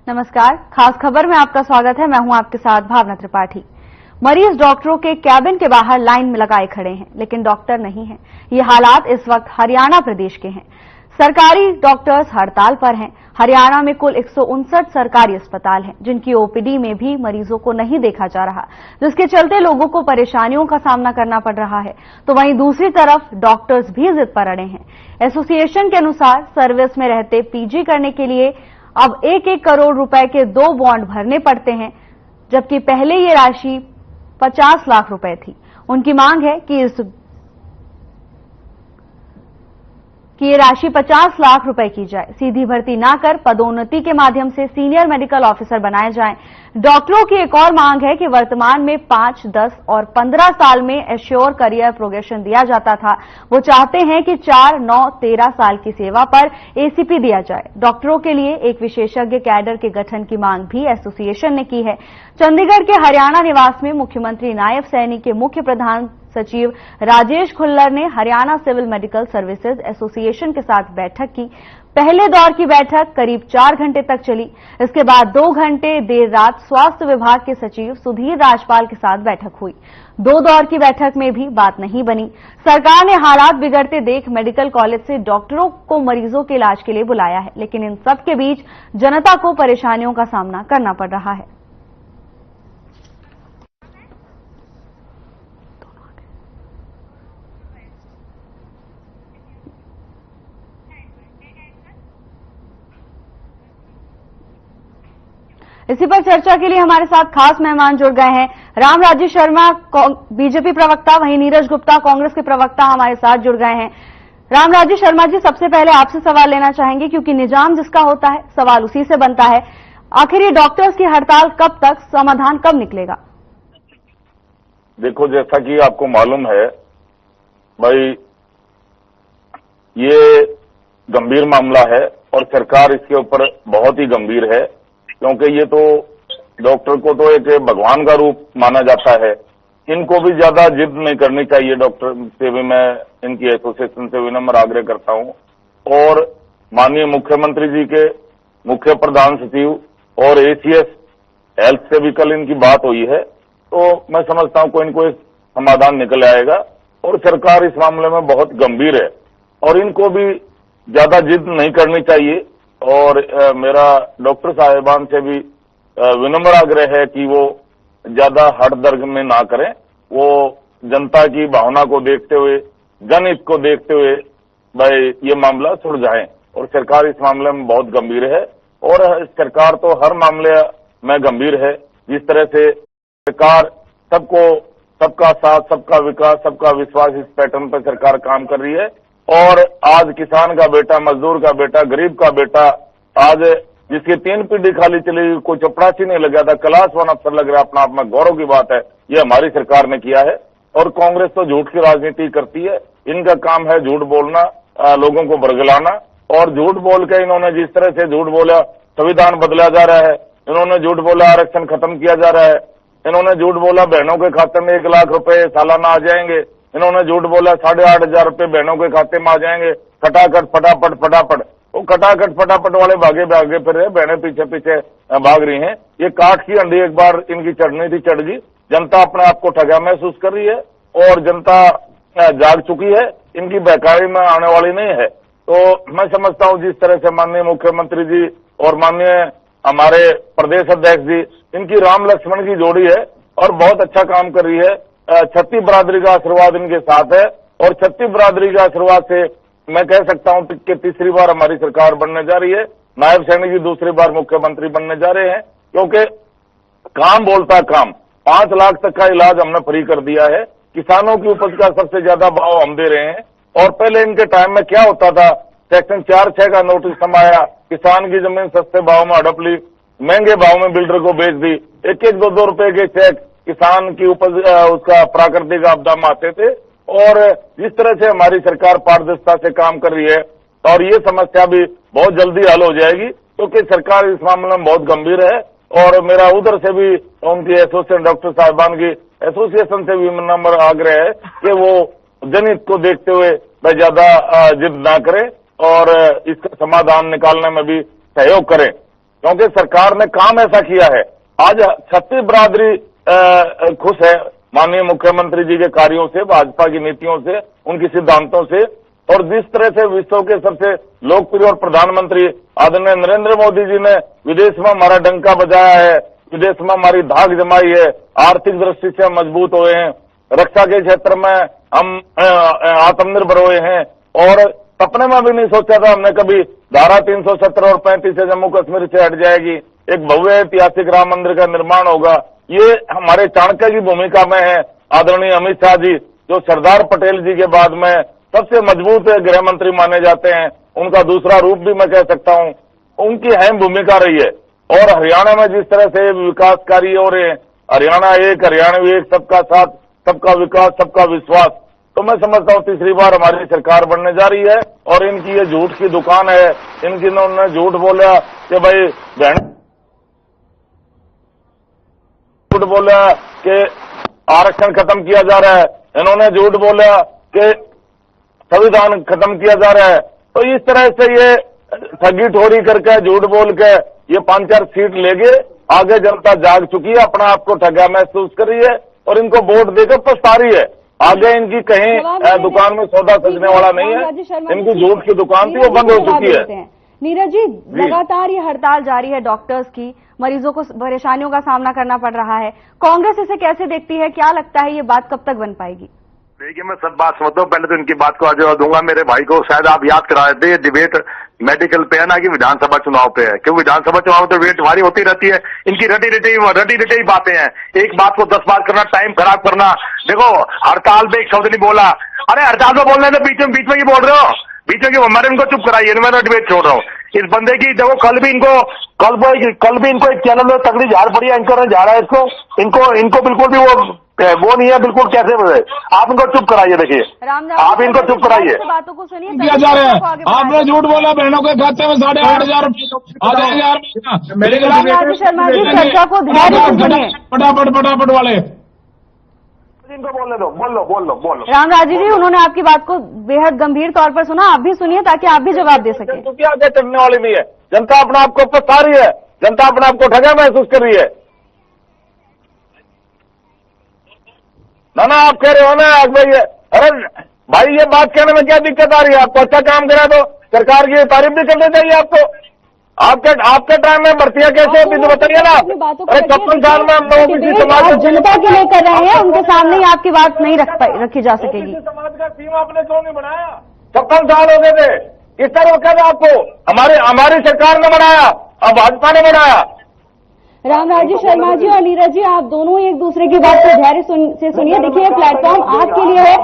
नमस्कार, खास खबर में आपका स्वागत है। मैं हूं आपके साथ भावना त्रिपाठी। मरीज डॉक्टरों के कैबिन के बाहर लाइन में लगाए खड़े हैं, लेकिन डॉक्टर नहीं हैं। ये हालात इस वक्त हरियाणा प्रदेश के हैं। सरकारी डॉक्टर्स हड़ताल पर हैं। हरियाणा में कुल 159 सरकारी अस्पताल हैं, जिनकी ओपीडी में भी मरीजों को नहीं देखा जा रहा, जिसके चलते लोगों को परेशानियों का सामना करना पड़ रहा है। तो वहीं दूसरी तरफ डॉक्टर्स भी जिद पर अड़े हैं। एसोसिएशन के अनुसार सर्विस में रहते पीजी करने के लिए अब 1-1 करोड़ रुपए के 2 बॉन्ड भरने पड़ते हैं, जबकि पहले ये राशि 50 लाख रुपए थी। उनकी मांग है कि ये राशि 50 लाख रुपए की जाए। सीधी भर्ती ना कर पदोन्नति के माध्यम से सीनियर मेडिकल ऑफिसर बनाए जाएं। डॉक्टरों की एक और मांग है कि वर्तमान में 5, 10 और 15 साल में एश्योर करियर प्रोग्रेशन दिया जाता था, वो चाहते हैं कि 4, 9, 13 साल की सेवा पर एसीपी दिया जाए। डॉक्टरों के लिए एक विशेषज्ञ कैडर के गठन की मांग भी एसोसिएशन ने की है। चंडीगढ़ के हरियाणा निवास में मुख्यमंत्री नायब सैनी के मुख्य प्रधान सचिव राजेश खुल्लर ने Haryana civil medical services association के साथ बैठक की। पहले दौर की बैठक करीब 4 घंटे तक चली। इसके बाद 2 घंटे देर रात स्वास्थ्य विभाग के सचिव सुधीर राजपाल के साथ बैठक हुई। 2 दौर की बैठक में भी बात नहीं बनी। सरकार ने हालात बिगड़ते देख मेडिकल कॉलेज से डॉक्टरों को मरीजों के इलाज के लिए बुलाया है, लेकिन इन सब के बीच जनता को परेशानियों का सामना करना पड़ रहा है। इसी पर चर्चा के लिए हमारे साथ खास मेहमान जुड़ गए हैं। रामराज्य शर्मा बीजेपी प्रवक्ता, वहीं नीरज गुप्ता कांग्रेस के प्रवक्ता हमारे साथ जुड़ गए हैं। रामराज्य शर्मा जी, सबसे पहले आपसे सवाल लेना चाहेंगे, क्योंकि निजाम जिसका होता है सवाल उसी से बनता है। आखिर ये डॉक्टर्स की हड़ताल कब तक, समाधान कब निकलेगा? देखो, जैसा कि आपको मालूम है भाई, ये गंभीर मामला है और सरकार इसके ऊपर बहुत ही गंभीर है, क्योंकि ये तो डॉक्टर को तो एक भगवान का रूप माना जाता है। इनको भी ज्यादा जिद नहीं करनी चाहिए। डॉक्टर से भी मैं इनकी एसोसिएशन से विनम्र आग्रह करता हूं। और माननीय मुख्यमंत्री जी के मुख्य प्रधान सचिव और एसीएस हेल्थ से भी कल इनकी बात हुई है, तो मैं समझता हूं कोई इनको समाधान निकल आएगा। और सरकार इस मामले में बहुत गंभीर है और इनको भी ज्यादा जिद नहीं करनी चाहिए। और मेरा डॉक्टर साहिबान से भी विनम्र आग्रह है कि वो ज्यादा हड़दर्ग में ना करें। वो जनता की भावना को देखते हुए, जनहित को देखते हुए भाई ये मामला सुलझाएं। और सरकार इस मामले में बहुत गंभीर है और सरकार तो हर मामले में गंभीर है। जिस तरह से सरकार सबको, सबका साथ, सबका विकास, सबका विश्वास, इस पैटर्न पर सरकार काम कर रही है। और आज किसान का बेटा, मजदूर का बेटा, गरीब का बेटा, आज जिसकी 3 पीढ़ी खाली चली, कोई चपरासी नहीं लगा था, क्लास 1 अफसर लग रहा है, अपना अपना गौरव की बात है। ये हमारी सरकार ने किया है। और कांग्रेस तो झूठ की राजनीति करती है। इनका काम है झूठ बोलना, लोगों को बरगलाना। और झूठ बोल के इन्होंने जिस तरह से झूठ बोला, संविधान बदला जा रहा है। इन्होंने झूठ बोला आरक्षण खत्म किया जा रहा है। इन्होंने झूठ बोला बहनों के खाते में 1 लाख रुपए सालाना आ जाएंगे। इन्होंने झूठ बोला 8,500 रुपए बहनों के खाते में आ जाएंगे। खटाखट फटाफट वो खटाखट फटाफट वाले भागे फिर रहे, बहनें पीछे पीछे भाग रही हैं। ये काठ की अंडी एक बार इनकी चढ़नी थी, चढ़ गई। जनता अपने आप को ठगा महसूस कर रही है और जनता जाग चुकी है। इनकी बहकाई में आने वाली नहीं है। तो मैं समझता हूं जिस तरह से माननीय मुख्यमंत्री जी और माननीय हमारे प्रदेश अध्यक्ष जी, इनकी राम लक्ष्मण की जोड़ी है और बहुत अच्छा काम कर रही है। छत्ती बरादरी का आशीर्वाद इनके साथ है और छत्ती बरादरी के आशीर्वाद से मैं कह सकता हूं कि तीसरी बार हमारी सरकार बनने जा रही है। नायब सैनी जी दूसरी बार मुख्यमंत्री बनने जा रहे हैं, क्योंकि काम बोलता काम। 5 लाख तक का इलाज हमने फ्री कर दिया है। किसानों की उपज का सबसे ज्यादा भाव हम दे रहे हैं। और पहले इनके टाइम में क्या होता था, सेक्शन 4(6) का नोटिस समाया, किसान की जमीन सस्ते भाव में हड़प ली, महंगे भाव में बिल्डर को बेच दी। 1-1, 2-2 रुपए के चेक किसान की उपज उसका प्राकृतिक आपदा में आते थे। और जिस तरह से हमारी सरकार पारदर्शिता से काम कर रही है और ये समस्या भी बहुत जल्दी हल हो जाएगी, क्योंकि सरकार इस मामले में बहुत गंभीर है। और मेरा उधर से भी उनकी एसोसिएशन डॉक्टर साहिबान की एसोसिएशन से भी नंबर आग्रह है कि वो जनहित को देखते हुए ज्यादा जिद ना करें और इसका समाधान निकालने में भी सहयोग करें, क्योंकि सरकार ने काम ऐसा किया है। आज छत्तीस बिरादरी खुश है माननीय मुख्यमंत्री जी के कार्यों से, भाजपा की नीतियों से, उनकी सिद्धांतों से, और जिस तरह से विश्व के सबसे लोकप्रिय और प्रधानमंत्री आदरणीय नरेंद्र मोदी जी ने विदेश में हमारा डंका बजाया है, विदेश में हमारी धाक जमाई है, आर्थिक दृष्टि से हम मजबूत हुए हैं, रक्षा के क्षेत्र में हम आत्मनिर्भर हुए हैं, और सपने में भी नहीं सोचा था हमने कभी धारा 370 और 35 से जम्मू कश्मीर से हट जाएगी, एक भव्य ऐतिहासिक राम मंदिर का निर्माण होगा। ये हमारे चाणक्य की भूमिका में है। आदरणीय अमित शाह जी जो सरदार पटेल जी के बाद में सबसे मजबूत गृह मंत्री माने जाते हैं, उनका दूसरा रूप भी मैं कह सकता हूं, उनकी अहम भूमिका रही है। और हरियाणा में जिस तरह से विकास कार्य हो रहे हैं, हरियाणा एक, हरियाणवी एक, सबका साथ, सबका विकास, सबका विश्वास, तो मैं समझता हूं तीसरी बार हमारी सरकार बनने जा रही है। और इनकी ये झूठ की दुकान है, इनकी इन्होंने झूठ बोला कि भाई बहन, झूठ बोला कि आरक्षण खत्म किया जा रहा है, इन्होंने झूठ बोला कि संविधान खत्म किया जा रहा है। तो इस तरह से ये ठगी ठोरी करके, झूठ बोल के ये 5-4 सीट ले गए। आगे जनता जाग चुकी है, अपना आपको ठगा महसूस कर रही है और इनको वोट देकर पछता रही है। आगे इनकी कहीं दुकान में सौदा सजने वाला नहीं है, इनकी झूठ की दुकान थी वो बंद हो चुकी है। नीरज जी, लगातार ये हड़ताल जारी है डॉक्टर्स की, मरीजों को परेशानियों का सामना करना पड़ रहा है, कांग्रेस इसे कैसे देखती है? क्या लगता है ये बात कब तक बन पाएगी? देखिए, मैं सब बात समझता हूँ, पहले तो इनकी बात को जवाब दूंगा। मेरे भाई को शायद आप याद करा देते, ये डिबेट मेडिकल पे है ना कि विधानसभा चुनाव पे है, क्योंकि विधानसभा चुनाव में तो डिबेट भारी होती रहती है। इनकी रटी रटी बातें हैं, एक बात को 10 बार करना, टाइम खराब करना। देखो, हड़ताल पे एक शब्द नहीं बोला, अरे हड़ताल पे बोल रहे हैं तो बीच में क्यों बोल रहे हो? बीच में क्यों? हमारे इनको चुप कराइए, मैं तो डिबेट छोड़ रहा हूँ। इस बंदे की देखो, कल भी इनको एक चैनल में तगड़ी झाड़ पड़ी, एंकर ने झाड़ा है इनको बिल्कुल भी वो नहीं है, बिल्कुल कैसे बोले। आप इनको चुप कराइए, देखिए आप इनको चुप कराइए। बातों को सुनिए, किया जा रहा है। आपने झूठ बोला, बहनों के खाते में 8,500 शर्मा जी, चर्चा को ध्यान से सुनिए। फटाफट वाले इनको बोलने दो, बोल लो। रामराजी जी, उन्होंने आपकी बात को बेहद गंभीर तौर पर सुना, आप भी सुनिए ताकि आप भी जवाब दे सकें। क्योंकि आगे चलने वाली नहीं है, जनता अपने आप को पछता रही है, जनता अपने आप को ठगा महसूस कर रही है। ना आप कह रहे हो ना भाई, अरे भाई ये बात कहने में क्या दिक्कत आ रही है? आपको अच्छा काम करा तो सरकार की तारीफ भी करनी चाहिए आपको। आपके टाइम में भर्तियां कैसे होती तो बताइए ना। अरे 56 साल में हम लोगों की समाज जनता के लिए कर रहे हैं, उनके सामने ही आपकी बात नहीं रखी जा सकेगी। समाज का सीमा आपने क्यों नहीं बनाया? 56 साल हो गए थे, किसने रोका था आपको? हमारी सरकार ने बनाया, अब भाजपा ने बनाया। रामराजी शर्मा जी और नीरज जी, आप दोनों एक दूसरे की बात को धैर्य से सुनिए। देखिए, प्लेटफॉर्म आपके लिए है,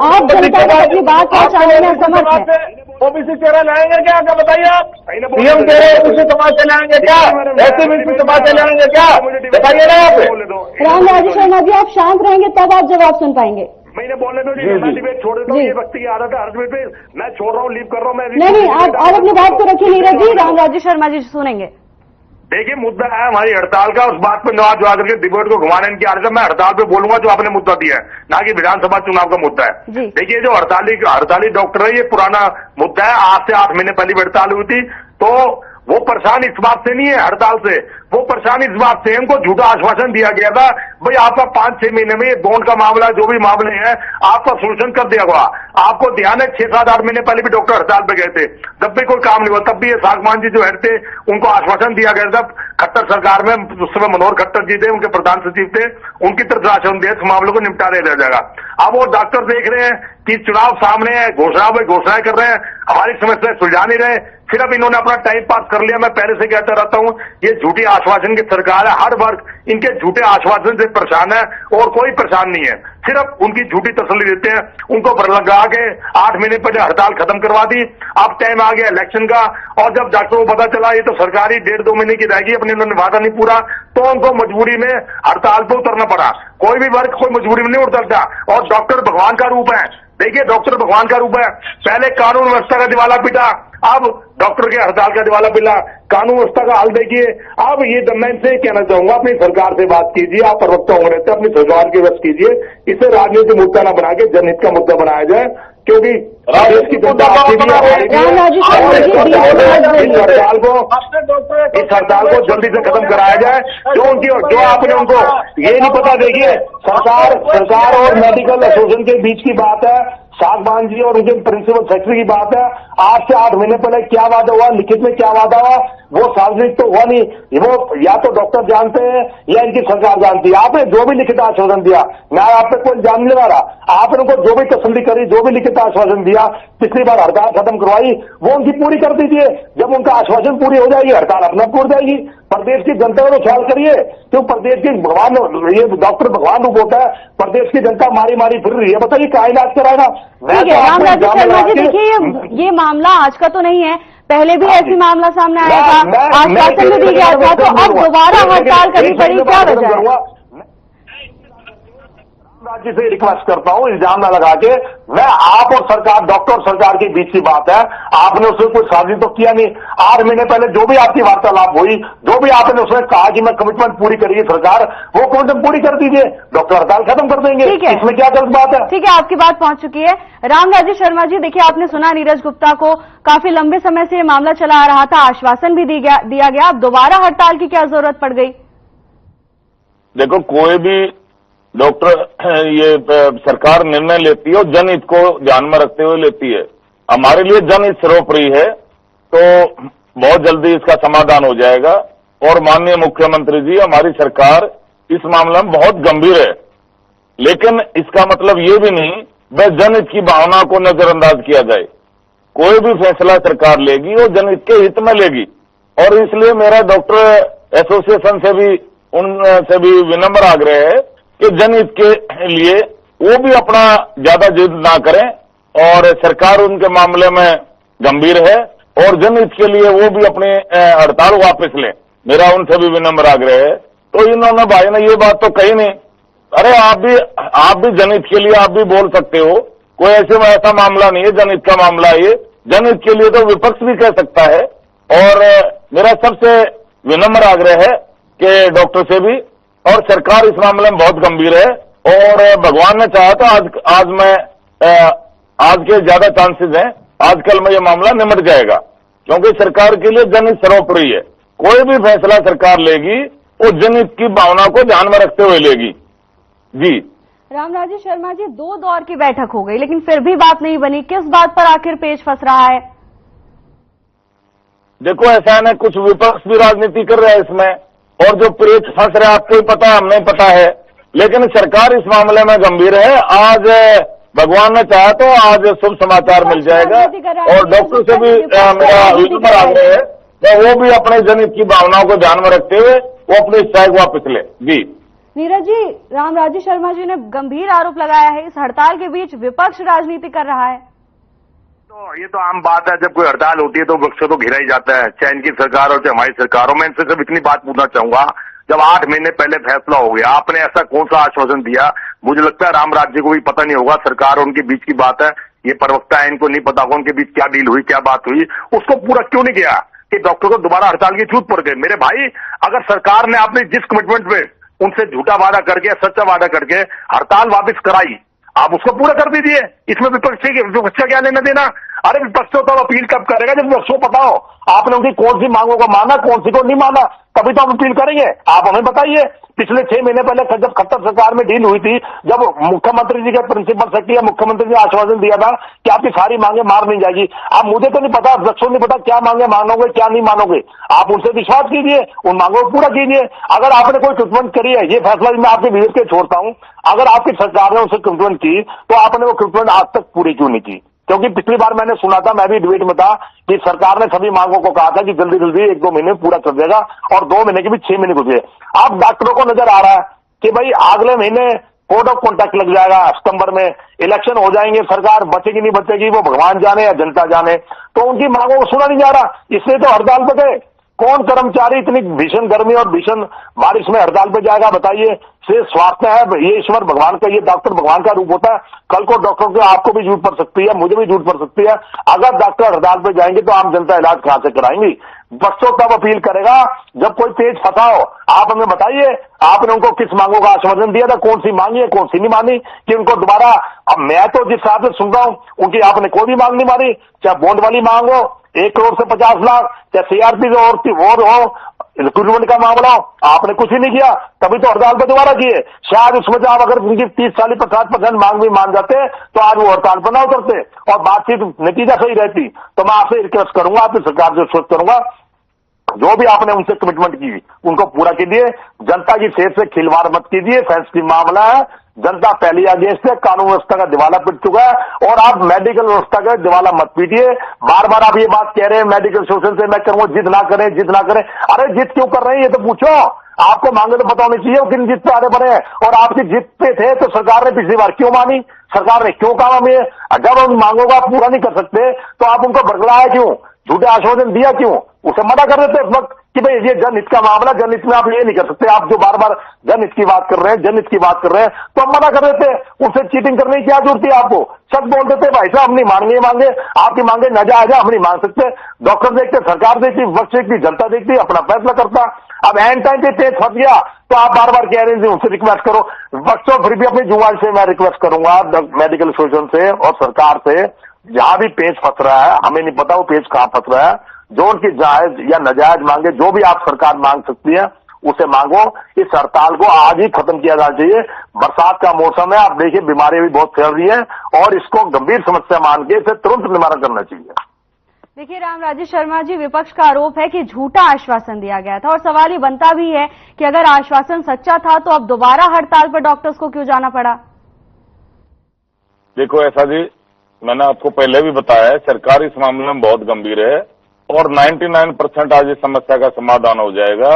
आप जनता को अपनी बात पहुंचाने में समर्थ है। ओबीसी चेहरा लाएंगे क्या बताइए आप? पीएम कह रहे ओबीसी समाज से लाएंगे क्या? एससी समाज से लाएंगे क्या? बताइए ना आप। रामराजी शर्मा जी, आप शांत रहेंगे तब आप जवाब सुन पाएंगे। मैंने बोलने दो जी, मैं डिबेट छोड़ देता हूँ, ये व्यक्ति की आदत है हर डिबेट पे मैं छोड़ रहा हूँ, लीव कर रहा हूँ मैं। नहीं, आप अपनी बात को रखिए नीरज जी, रामराजी शर्मा जी सुनेंगे। देखिए, मुद्दा है हमारी हड़ताल का, उस बात पर नवाज जवा करके डिबेट को घुमाने की आदत है। मैं हड़ताल पे बोलूंगा जो आपने मुद्दा दिया है, ना कि विधानसभा चुनाव का मुद्दा है। देखिए, जो हड़ताली डॉक्टर है, ये पुराना मुद्दा है। आज से 8 महीने पहले हड़ताल हुई थी, तो वो परेशान इस बात से नहीं है हड़ताल से, वो परेशान इस बात से हमको झूठा आश्वासन दिया गया था, भाई आपका 5-6 महीने में ये बॉन्ड का मामला, जो भी मामले हैं, आपका सोल्यूशन कर दिया गया। आपको ध्यान है 6-7-8 महीने पहले भी डॉक्टर हड़ताल पे गए थे, तब भी कोई काम नहीं हुआ। तब भी ये सागवान जी जो हेड थे, उनको आश्वासन दिया गया था खट्टर सरकार में, उस समय मनोहर खट्टर जी थे, उनके प्रधान सचिव थे, उनकी तरफ से आश्वासन दिया, इस मामले को निपटा दिया जाएगा। अब वो डॉक्टर देख रहे हैं कि चुनाव सामने है, घोषणाएं कर रहे हैं, हमारी समस्या सुलझा नहीं रहे, फिर अब इन्होंने अपना टाइम पास कर लिया। मैं पहले से कहता रहता हूं, ये झूठी आश्वासन की सरकार है, हर वर्ग इनके झूठे आश्वासन से परेशान है और कोई परेशान नहीं है, सिर्फ उनकी झूठी तसल्ली देते हैं। उनको लगा के 8 महीने पहले हड़ताल खत्म करवा दी, अब टाइम आ गया इलेक्शन का, और जब डॉक्टरों को पता चला ये तो सरकारी 1.5-2 महीने की रहेगी, अपने उन्होंने वादा नहीं पूरा, तो उनको मजबूरी में हड़ताल पे उतरना पड़ा। कोई भी वर्ग कोई मजबूरी में नहीं उतरता, और डॉक्टर भगवान का रूप है। देखिए, डॉक्टर भगवान का रूप है, पहले कानून व्यवस्था का दिवाला पीटा, अब डॉक्टर के हड़ताल का दिवाला पिला, कानून व्यवस्था का हाल देखिए। अब ये मैं इनसे कहना चाहूंगा, अपनी सरकार से बात कीजिए, आप प्रवक्ता होंगे रहते अपनी सरकार की व्यवस्था कीजिए, इसे राजनीतिक मुद्दा न बना के जनहित का मुद्दा बनाया जाए। क्योंकि प्रदेश की जनता आपके लिए इस हड़ताल को जल्दी से खत्म कराया जाए। जो आपने उनको ये नहीं पता, देखिए सरकार और मेडिकल एसोसिएशन के बीच की बात है, सागवान जी और उनके प्रिंसिपल सेक्रेटरी की बात है। 8 से 8 महीने पहले क्या वादा हुआ, लिखित में क्या वादा हुआ, वो सार्वजनिक तो हुआ नहीं। वो या तो डॉक्टर जानते हैं या इनकी सरकार जानती है। आपने जो भी लिखित आश्वासन दिया, मैं आप पे कोई जान नहीं लगा रहा, आपने उनको जो भी तसल्ली करी, जो भी लिखित आश्वासन दिया, पिछली बार हड़ताल खत्म करवाई, वो उनकी पूरी कर दीजिए। जब उनका आश्वासन पूरी हो जाएगी, हड़ताल अपना पूरी जाएगी। प्रदेश की जनता को ख्याल करिए, क्यों प्रदेश की भगवान, ये डॉक्टर भगवान रूप होता है, प्रदेश की जनता मारी मारी फिर रही है, बताइए क्या इलाज कराएगा। रामराजी शर्मा जी, देखिए ये मामला आज का तो नहीं है, पहले भी ऐसी मामला सामने आया था, आश्वासन भी दिया गया था, तो अब दोबारा हड़ताल करनी पड़ी, क्या वजह है? राज्य से रिक्वेस्ट करता हूं, इल्जाम न लगा के। मैं आप और सरकार, डॉक्टर और सरकार के बीच की बात है, आपने उसमें कोई साजिश तो किया नहीं। 8 महीने पहले जो भी आपकी वार्तालाप हुई, जो भी आपने उसमें कहा कि मैं कमिटमेंट पूरी करेगी सरकार, वो कमिटमेंट पूरी कर दीजिए, डॉक्टर हड़ताल खत्म कर देंगे। इसमें क्या गलत बात है? ठीक है, आपकी बात पहुंच चुकी है। रामराजी शर्मा जी, देखिए आपने सुना नीरज गुप्ता को, काफी लंबे समय से ये मामला चला आ रहा था, आश्वासन भी दिया गया, अब दोबारा हड़ताल की क्या जरूरत पड़ गई? देखो, कोई भी डॉक्टर ये सरकार निर्णय लेती है और जनहित को ध्यान में रखते हुए लेती है। हमारे लिए जनहित सर्वोपरि है, तो बहुत जल्दी इसका समाधान हो जाएगा। और माननीय मुख्यमंत्री जी, हमारी सरकार इस मामले में बहुत गंभीर है, लेकिन इसका मतलब ये भी नहीं वह जनहित की भावना को नजरअंदाज किया जाए। कोई भी फैसला सरकार लेगी वो जनहित के हित में लेगी, और इसलिए मेरा डॉक्टर एसोसिएशन से भी, उनसे भी विनम्र आग्रह है कि जनहित के लिए वो भी अपना ज्यादा जिद ना करें, और सरकार उनके मामले में गंभीर है, और जनहित के लिए वो भी अपनी हड़ताल वापस लें, मेरा उनसे भी विनम्र आग्रह है। तो इन्होंने भाई ने ये बात तो कही नहीं। अरे आप भी जनहित के लिए आप भी बोल सकते हो, कोई ऐसा मामला नहीं है, जनहित का मामला है ये, जनहित के लिए तो विपक्ष भी कह सकता है। और मेरा सबसे विनम्र आग्रह है कि डॉक्टर से भी, और सरकार इस मामले में बहुत गंभीर है, और भगवान ने चाहा तो आज के ज्यादा चांसेस हैं, आजकल में ये मामला निमट जाएगा, क्योंकि सरकार के लिए जनहित सर्वोपरि है। कोई भी फैसला सरकार लेगी वो जनहित की भावना को ध्यान में रखते हुए लेगी। जी रामराजी शर्मा जी, 2 दौर की बैठक हो गई, लेकिन फिर भी बात नहीं बनी, किस बात पर आखिर पेच फंस रहा है? देखो, ऐसा है ना, कुछ विपक्ष भी राजनीति कर रहा है इसमें, और जो पेच फंस रहा है आपको ही पता है, हमें पता है, लेकिन सरकार इस मामले में गंभीर है। आज भगवान ने चाहा तो आज शुभ समाचार मिल जाएगा, और डॉक्टर से भी मेरा विनम्र आग्रह है तो वो भी अपने जनहित की भावनाओं को ध्यान में रखते हुए वो अपनी स्ट्राइक वापस ले। जी नीरज जी, रामराजी शर्मा जी ने गंभीर आरोप लगाया है, इस हड़ताल के बीच विपक्ष राजनीति कर रहा है। तो ये तो आम बात है, जब कोई हड़ताल होती है तो विपक्ष तो घिरा ही जाता है, चाहे इनकी सरकार और चाहे हमारी सरकार हो। मैं इनसे सिर्फ इतनी बात पूछना चाहूंगा, जब 8 महीने पहले फैसला हो गया, आपने ऐसा कौन सा आश्वासन दिया? मुझे लगता है राम राज्य को भी पता नहीं होगा, सरकार और उनके बीच की बात है, ये प्रवक्ता है, इनको नहीं पता होगा उनके बीच क्या डील हुई, क्या बात हुई, उसको पूरा क्यों नहीं किया कि डॉक्टर को दोबारा हड़ताल की छूट पड़ गई। मेरे भाई, अगर सरकार ने आपने जिस कमिटमेंट में उनसे झूठा वादा करके, सच्चा वादा करके हड़ताल वापस कराई, आप उसको पूरा कर दीजिए। इसमें विपक्ष का क्या लेना देना? अरे विपक्ष तो अपील कब करेगा जब विपक्ष को पता हो आपने उनकी कौन सी मांगों को माना, कौन सी को नहीं माना, तभी तो हम अपील करेंगे। आप हमें बताइए, पिछले 6 महीने पहले जब खट्टर सरकार में डील हुई थी, जब मुख्यमंत्री जी के प्रिंसिपल सेक्रेटरी या मुख्यमंत्री जी ने आश्वासन दिया था कि आपकी सारी मांगे मार नहीं जाएगी, अब मुझे तो नहीं पता, विपक्ष को नहीं पता क्या मांगे मानोगे क्या नहीं मानोगे। आप उनसे विश्वास कीजिए, उन मांगों को पूरा कीजिए। अगर आपने कोई कमिटमेंट करी है, ये फैसला मैं आपके विवेक के छोड़ता हूं, अगर आपकी सरकार ने उनसे कमिटमेंट की तो आपने वो कमिटमेंट आज तक पूरी क्यों नहीं की? क्योंकि पिछली बार मैंने सुना था, मैं भी डिबेट में था, कि सरकार ने सभी मांगों को कहा था कि जल्दी जल्दी 1-2 महीने में पूरा कर देगा, और 2 महीने के भी 6 महीने गुजरे। अब डॉक्टरों को नजर आ रहा है कि भाई अगले महीने कोड ऑफ कॉन्टैक्ट लग जाएगा, सितंबर में इलेक्शन हो जाएंगे, सरकार बचेगी नहीं बचेगी वो भगवान जाने या जनता जाने, तो उनकी मांगों को सुना नहीं जा रहा, इसलिए तो हड़ताल पे गए। कौन कर्मचारी इतनी भीषण गर्मी और भीषण बारिश में हड़ताल पे जाएगा बताइए? से स्वास्थ्य है, ये ईश्वर भगवान का, ये डॉक्टर भगवान का रूप होता है। कल को डॉक्टर को आपको भी जरूरत पड़ सकती है, मुझे भी जरूरत पड़ सकती है। अगर डॉक्टर हड़ताल पे जाएंगे तो आम जनता इलाज कहां से कराएंगी? बच्चों तब अपील करेगा जब कोई पेज फंसा हो। आप हमें बताइए, आपने उनको किस मांगों का आश्वासन दिया था, कौन सी मांगी है, कौन सी नहीं मानी, कि उनको दोबारा। अब मैं तो जिस हिसाब से सुन रहा हूं, उनकी आपने कोई भी मांग नहीं मानी, चाहे बॉन्ड वाली मांग हो 1 करोड़ से 50 लाख, चाहे सीआरपी और हो, रिक्रूटमेंट का मामला हो, आपने कुछ ही नहीं किया, तभी तो हड़ताल पर दोबारा किए। शायद उसमें से आप अगर उनकी 30-50% मांग भी मान जाते तो आज वो हड़ताल पर ना उतरते और बातचीत नतीजा सही रहती। तो मैं आपसे रिक्वेस्ट करूंगा, आपकी सरकार से रिक्वेस्ट करूंगा, जो भी आपने उनसे कमिटमेंट की उनको पूरा कीजिए, जनता की सेहत से खिलवाड़ मत कीजिए, सेंसिटिव मामला है, जनता पहले अगेंस्ट है, कानून व्यवस्था का दिवाला पिट चुका है और आप मेडिकल व्यवस्था का दिवाला मत पीटिए। बार बार आप ये बात कह रहे हैं मेडिकल एसोसिएशन से मैं करूंगा, जिद ना करें, जिद ना करें। अरे जिद क्यों कर रहे हैं ये तो पूछो, आपको मांगे तो पता होनी चाहिए किन जिद पे आने पड़े हैं, और आपकी जिद पे थे तो सरकार ने पिछली बार क्यों मानी, सरकार ने क्यों काम में, जब उन मांगों को आप पूरा नहीं कर सकते तो आप उनको बरगलाया क्यों, झूठे आश्वासन दिया क्यों, उसे मना कर देते उस वक्त कि भाई ये जनहित का मामला, जनहित में आप ये नहीं कर सकते, आप जो बार बार जनहित की बात कर रहे हैं, जनहित की बात कर रहे हैं, तो हम मना कर देते, उससे चीटिंग करने की क्या जरूरत है आपको, सच बोल देते भाई साहब हम नहीं मांगे, मांगे आपकी मांगे नाजायज है, हम नहीं मांग सकते। डॉक्टर देखते, सरकार देखती, वक्त देखती, जनता देखती, अपना फैसला करता। अब एंड टाइम पे तेज फंस गया तो आप बार बार कह रहे हैं उनसे रिक्वेस्ट करो, बच्चों फिर भी अपनी जुबान से मैं रिक्वेस्ट करूंगा मेडिकल एसोसिएशन से और सरकार से, जहां भी पेच फंस रहा है, हमें नहीं पता वो पेच कहां फंस रहा है, जो उनकी जायज या नाजायज मांगे, जो भी आप सरकार मांग सकती है उसे मांगो। इस हड़ताल को आज ही खत्म किया जाना चाहिए। बरसात का मौसम है, आप देखिए बीमारी भी बहुत फैल रही है और इसको गंभीर समस्या मान के इसे तुरंत निवारण करना चाहिए। देखिए राम राजेश शर्मा जी, विपक्ष का आरोप है कि झूठा आश्वासन दिया गया था और सवाल ये बनता भी है कि अगर आश्वासन सच्चा था तो अब दोबारा हड़ताल पर डॉक्टर्स को क्यों जाना पड़ा। देखो ऐसा जी, मैंने आपको पहले भी बताया है, सरकार इस मामले में बहुत गंभीर है और 99% आज इस समस्या का समाधान हो जाएगा।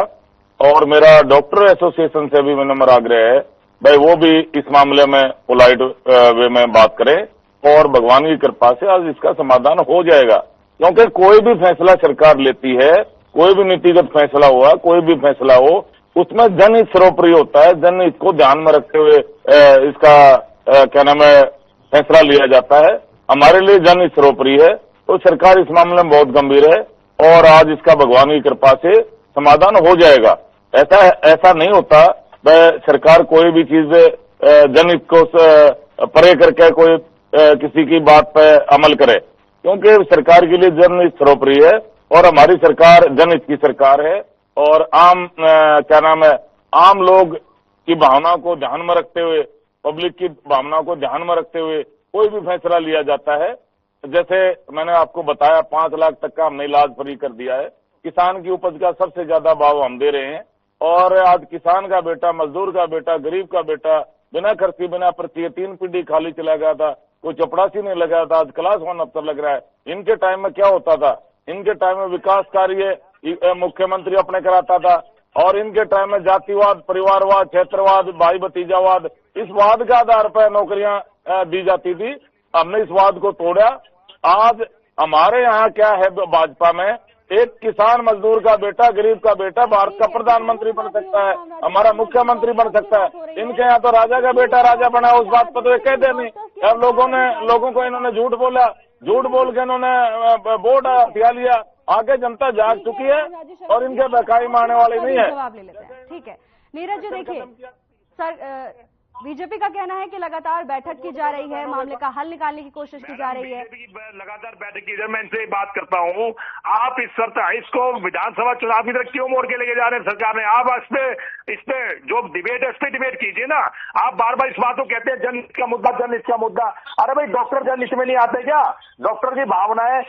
और मेरा डॉक्टर एसोसिएशन से भी विनम्र आग्रह है, भाई वो भी इस मामले में पोलाइट वे में बात करें और भगवान की कृपा से आज इसका समाधान हो जाएगा। क्योंकि कोई भी फैसला सरकार लेती है, कोई भी नीतिगत फैसला हुआ, कोई भी फैसला हो, उसमें जनहित सर्वोपरि होता है, जनहित को ध्यान में रखते हुए इसका क्या नाम है फैसला लिया जाता है। हमारे लिए जनहित सर्वोपरि है, तो सरकार इस मामले में बहुत गंभीर है और आज इसका भगवान की कृपा से समाधान हो जाएगा। ऐसा नहीं होता सरकार कोई भी चीज जनहित को परे करके कोई किसी की बात पे अमल करे, क्योंकि सरकार के लिए जनहित सर्वोपरि है और हमारी सरकार जनहित की सरकार है और आम लोग की भावना को ध्यान में रखते हुए, पब्लिक की भावना को ध्यान में रखते हुए कोई भी फैसला लिया जाता है। जैसे मैंने आपको बताया 5 लाख तक का हमने इलाज फ्री कर दिया है, किसान की उपज का सबसे ज्यादा भाव हम दे रहे हैं और आज किसान का बेटा, मजदूर का बेटा, गरीब का बेटा बिना खर्ची बिना पर्ची 3 पीढ़ी खाली चला गया था, कोई चपड़ासी नहीं लगा था, आज क्लास 1 अफसर लग रहा है। इनके टाइम में क्या होता था, इनके टाइम में विकास कार्य मुख्यमंत्री अपने कराता था और इनके टाइम में जातिवाद, परिवारवाद, क्षेत्रवाद, भाई भतीजावाद, इस वाद के आधार पर नौकरियां दी जाती थी। हमने इस वाद को तोड़ा। आज हमारे यहाँ क्या है, भाजपा में एक किसान मजदूर का बेटा, गरीब का बेटा भारत का प्रधानमंत्री बन सकता है, हमारा मुख्यमंत्री बन सकता है। इनके यहाँ तो राजा का बेटा राजा बना, उस बात पर तो ये कहते नहीं। अब लोगों को इन्होंने झूठ बोला, झूठ बोल के इन्होंने वोट हथिया लिया। आगे जनता जाग चुकी है और इनके बकाई मारने वाले नहीं है। जवाब ले लेते हैं, ठीक है। नीरज जी देखिए, सर बीजेपी का कहना है कि लगातार बैठक की जा रही है, मामले का हल निकालने की कोशिश की जा रही है। लगातार बैठक की जा रही है। मैं इनसे बात करता हूँ, आप इसको विधानसभा चुनाव की तरफ क्यों मोड़ के लेके जा रहे हैं सरकार ने? आप इस पे जो डिबेट है इस पे डिबेट कीजिए ना। आप बार बार इस बात को कहते हैं जनहित का मुद्दा, जनहित का मुद्दा। अरे भाई डॉक्टर जनहित में नहीं आते क्या? डॉक्टर की भावनाएं,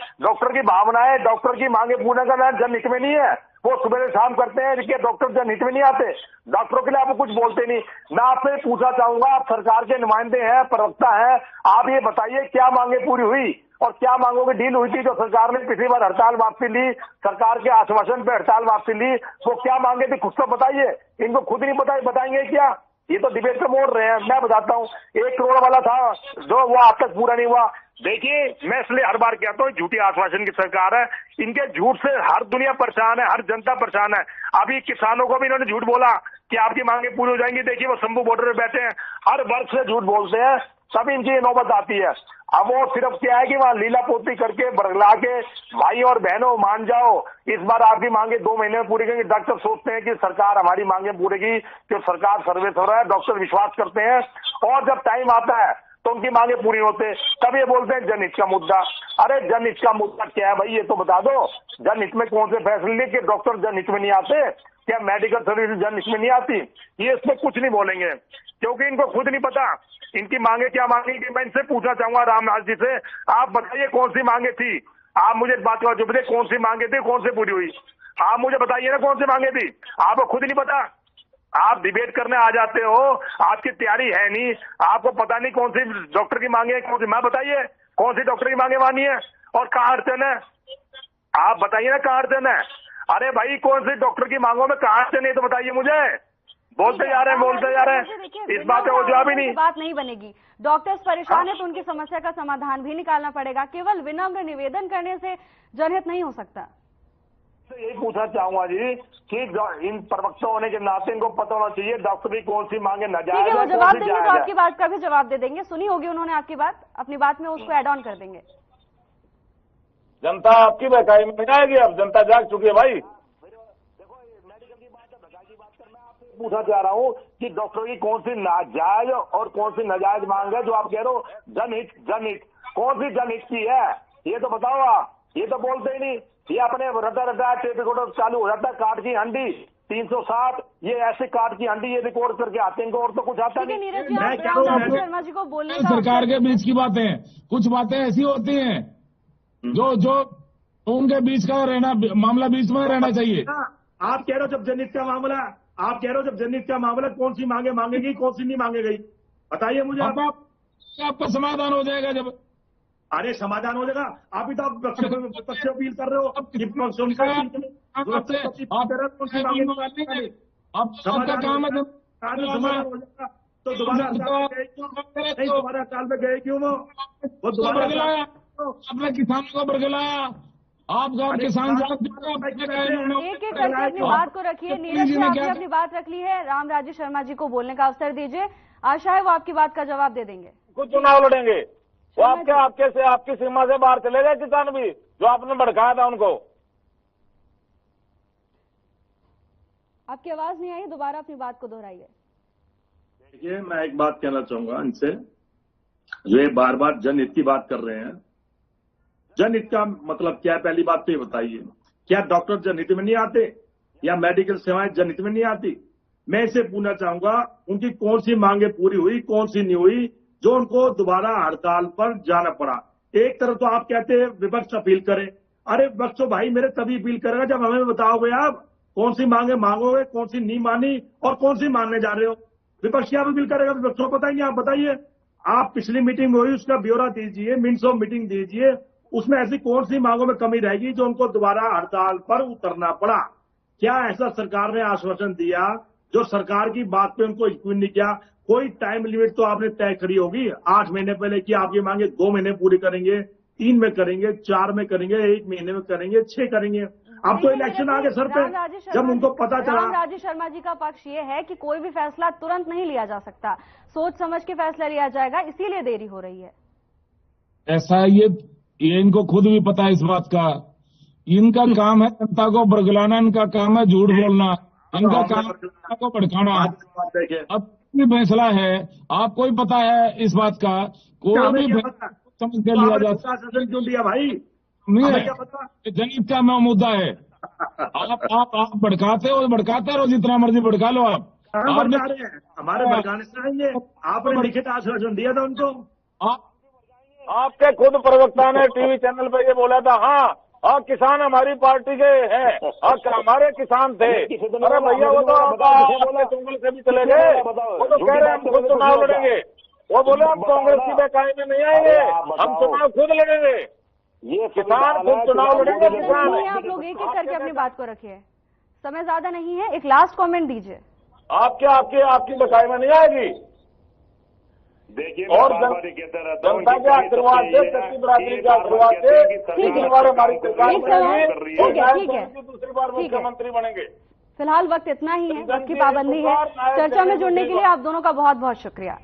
डॉक्टर की मांगे पूर्ण करना जनहित में नहीं है। वो सुबह शाम करते हैं, इनके डॉक्टर जनहित में नहीं आते। डॉक्टरों के लिए आप कुछ बोलते नहीं। मैं आपसे पूछना चाहूंगा, आप सरकार के नुमाइंदे हैं, प्रवक्ता हैं, आप ये बताइए क्या मांगे पूरी हुई और क्या मांगों की डील हुई थी जो सरकार ने पिछली बार हड़ताल वापसी ली, सरकार के आश्वासन पे हड़ताल वापसी ली, वो क्या मांगे थी? कुछ तो बताइए। इनको खुद नहीं बताएंगे क्या? ये तो डिबेट पे मोड़ रहे हैं। मैं बताता हूँ, 1 करोड़ वाला था जो वो आज तक पूरा नहीं हुआ। देखिए, मैं इसलिए हर बार कहता हूँ झूठी आश्वासन की सरकार है। इनके झूठ से हर दुनिया परेशान है, हर जनता परेशान है। अभी किसानों को भी इन्होंने झूठ बोला कि आपकी मांगे पूरी हो जाएंगी। देखिए वो शंभू बॉर्डर पे बैठे हैं, हर वर्ष से झूठ बोलते हैं। तब इनकी ये नौबत आती है। अब वो सिर्फ क्या है कि वहां लीला पोती करके बरगला के भाई और बहनों मान जाओ, इस बार आपकी मांगे 2 महीने में पूरी करेंगे। डॉक्टर सोचते हैं कि सरकार हमारी मांगे पूरेगी, कि सरकार सर्विस हो रहा है, डॉक्टर विश्वास करते हैं, और जब टाइम आता है तो उनकी मांगे पूरी होते, तब ये बोलते हैं जनहित का मुद्दा। अरे जनहित का मुद्दा क्या है भाई, ये तो बता दो। जनहित में कौन से फैसले लिए कि डॉक्टर जनहित में नहीं आते, क्या मेडिकल सर्विस जनहित में नहीं आती? ये इसमें कुछ नहीं बोलेंगे, क्योंकि इनको खुद नहीं पता इनकी मांगे क्या मांगेंगी। मैं इनसे पूछना चाहूंगा रामनाथ जी से, आप बताइए कौन सी मांगे थी? आप मुझे बात का जो बताइए, कौन सी मांगे थी, कौन सी पूरी हुई? आप मुझे बताइए ना कौन सी मांगे थी, आपको खुद नहीं पता। आप डिबेट करने आ जाते हो, आपकी तैयारी है नहीं, आपको पता नहीं कौन सी डॉक्टर की मांगे, कौन सी। मैं बताइए कौन सी डॉक्टर की मांगे मानी है और कहाँ अड़चन है? आप बताइए ना कहाँ अड़चन है? अरे भाई कौन सी डॉक्टर की मांगों में कहाँ अड़चन है तो बताइए मुझे। बोलते जा रहे हैं, इस बात का वो जवाब ही नहीं। बात नहीं बनेगी। डॉक्टर्स परेशान है तो उनकी समस्या का समाधान भी निकालना पड़ेगा। केवल विनम्र निवेदन करने से जनहित नहीं हो सकता। तो यही पूछना चाहूंगा जी कि इन प्रवक्ता होने के नाते इनको पता होना चाहिए डॉक्टर की कौन सी मांगे नाजायज है, वो जवाब देंगे तो है। आपकी बात का भी जवाब दे देंगे। सुनी होगी उन्होंने आपकी बात, अपनी बात में उसको ऐड ऑन कर देंगे। जनता आपकी बहकाई में नहीं आएगी, अब जनता जाग चुकी है भाई। देखो मेडिकल की बात है, बहकाई की बात कर, मैं आपसे पूछना चाह रहा हूँ कि डॉक्टर की कौन सी नाजायज और कौन सी नाजायज मांग है जो आप कह रहे हो जनहित कौन सी जनहित की है, ये तो बताओ आप। ये तो बोलते ही नहीं, ये अपने रटा टेप रिकॉर्डर चालू हो जाता है, काट की हंडी 307, ये ऐसे काट की हंडी ये रिकॉर्ड करके आते हैं, इनको और तो कुछ आता नहीं। नीरज जी, आप रामनाथ शर्मा जी को बोलने का सरकार के बीच की बातें, कुछ बातें ऐसी होती हैं जो उनके बीच का मामला बीच में रहना चाहिए। आप कह रहे हो जब जनहित का मामला, आप कह रहे हो जब जनहित का मामला कौन सी मांगे मांगेगी, कौन सी नहीं मांगेगी, बताइए मुझे। आपका समाधान हो जाएगा जब। अरे समाधान हो जाएगा, आप ही तो आप पक्ष अपील कर रहे हो। आपका काम है समाधान हो जाएगा तो दोबारा साल में गए क्यों? वो दोबारा आपने किसानों को बरगलाया, आप गांव किसान एक एक करके अपनी बात को रखिए। नीरज जी, आपने अपनी बात रख ली है, रामराज शर्मा जी को बोलने का अवसर दीजिए। आशा है वो आपकी बात का जवाब दे देंगे। कुछ चुनाव लड़ेंगे वो आपकी सीमा से बाहर चले गए किसान भी, जो आपने भड़काया था उनको। आपकी आवाज नहीं आई, दोबारा अपनी बात को दोहराइए। देखिए मैं एक बात कहना चाहूंगा इनसे, जो ये बार बार जनहित की बात कर रहे हैं, जनहित का मतलब क्या है? पहली बात तो ये बताइए, क्या डॉक्टर जनहित में नहीं आते या मेडिकल सेवाएं जनहित में नहीं आती? मैं इसे पूछना चाहूंगा उनकी कौन सी मांगे पूरी हुई, कौन सी नहीं हुई, जो उनको दोबारा हड़ताल पर जाना पड़ा। एक तरफ तो आप कहते हैं विपक्ष अपील करे, अरे विपक्ष तो भाई मेरे तभी अपील करेगा जब हमें बताओगे आप कौन सी मांगे मांगोगे, कौन सी नहीं मानी और कौन सी मानने जा रहे हो। विपक्ष क्या अपील करेगा, विपक्ष को बताएंगे। आप बताइए, आप पिछली मीटिंग में हुई उसका ब्यौरा दीजिए, मिनट्स ऑफ मीटिंग दीजिए, उसमें ऐसी कौन सी मांगों में कमी रहेगी जो उनको दोबारा हड़ताल पर उतरना पड़ा? क्या ऐसा सरकार ने आश्वासन दिया जो सरकार की बात पे उनको यकीन नहीं किया? कोई टाइम लिमिट तो आपने तय करी होगी 8 महीने पहले कि आपकी मांगे 2 महीने पूरी करेंगे, 3 में करेंगे, 4 में करेंगे, 1 महीने में करेंगे, 6 करेंगे। अब तो इलेक्शन आ गए सर पे, जब उनको पता चला। रामराज शर्मा जी का पक्ष ये है कि कोई भी फैसला तुरंत नहीं लिया जा सकता, सोच समझ के फैसला लिया जाएगा, इसीलिए देरी हो रही है। ऐसा ये इनको खुद भी पता है इस बात का। इनका काम है जनता को बरगलाना, इनका काम है झूठ बोलना, इनका काम है जनता को भड़काना। अब भी फैसला है, आपको ही पता है इस बात का, कोई भी समझ के लिया जाता क्यों दिया भाई? नहीं है, जनहित का मुद्दा है। आप भड़काते रहो, जितना मर्जी भड़का लो। आप हमारे भड़काने से आएंगे, आपने लिखित आश्वासन दिया था उनको। आपके खुद प्रवक्ता ने टीवी चैनल पर ये बोला था, हाँ किसान हमारी पार्टी के हैं, हमारे किसान थे। अरे भैया वो तो अपने चुंगल से भी चले गए, वो तो कह रहे हैं हम खुद चुनाव लड़ेंगे। वो बोले हम कांग्रेस की बहकाई में नहीं आएंगे, हम चुनाव खुद लड़ेंगे। ये किसान खुद चुनाव लड़ेंगे। किसान आप लोग एक एक करके अपनी बात को रखिए, समय ज्यादा नहीं है, एक लास्ट कमेंट दीजिए। आपकी बहकाई में नहीं आएगी। देखिए और जनता के आशीर्वाद से, सच्ची बरादरी के आशीर्वाद से तीसरी बार हमारी सरकार बनेगी और दूसरी बार मुख्यमंत्री बनेंगे। फिलहाल वक्त इतना ही है, वक्त की पाबंदी है। चर्चा में जुड़ने के लिए आप दोनों का बहुत बहुत शुक्रिया।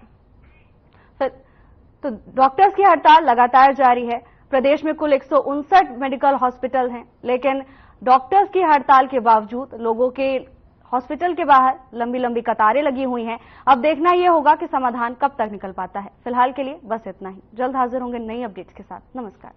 तो डॉक्टर्स की हड़ताल लगातार जारी है। प्रदेश में कुल 159 मेडिकल हॉस्पिटल हैं, लेकिन डॉक्टर्स की हड़ताल के बावजूद लोगों के हॉस्पिटल के बाहर लंबी लंबी कतारें लगी हुई हैं। अब देखना यह होगा कि समाधान कब तक निकल पाता है। फिलहाल के लिए बस इतना ही। जल्द हाजिर होंगे नई अपडेट्स के साथ। नमस्कार।